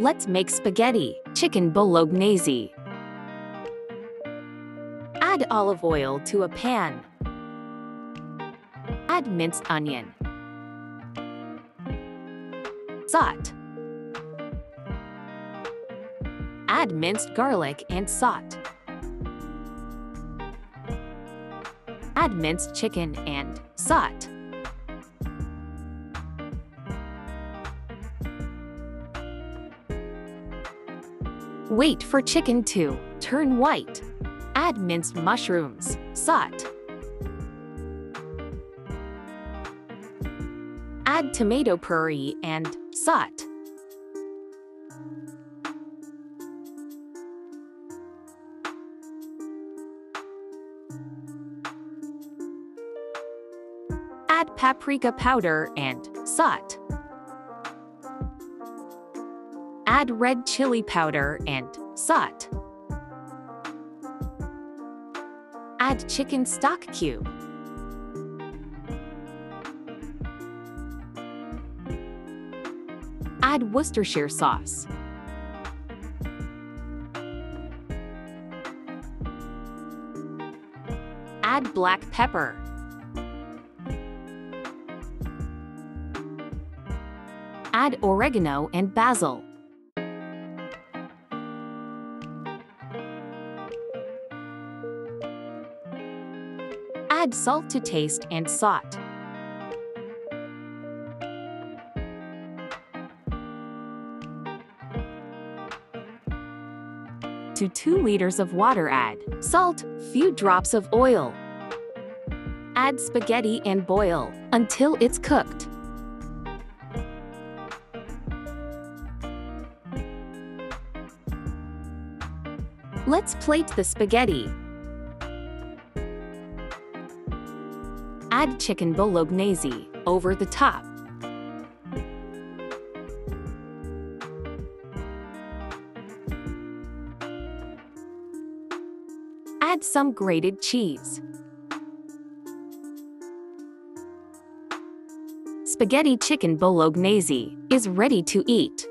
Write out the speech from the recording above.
Let's make spaghetti, chicken bolognese. Add olive oil to a pan. Add minced onion. Saute. Add minced garlic and saute. Add minced chicken and saute. Wait for chicken to turn white. Add minced mushrooms, saute. Add tomato puree and saute. Add paprika powder and saute. Add red chilli powder and saute. Add chicken stock cube. Add Worcestershire sauce. Add black pepper. Add oregano and basil. Add salt to taste and saute. To 2 liters of water add salt, few drops of oil. Add spaghetti and boil until it's cooked. Let's plate the spaghetti. Add chicken bolognese over the top. Add some grated cheese. Spaghetti chicken bolognese is ready to eat.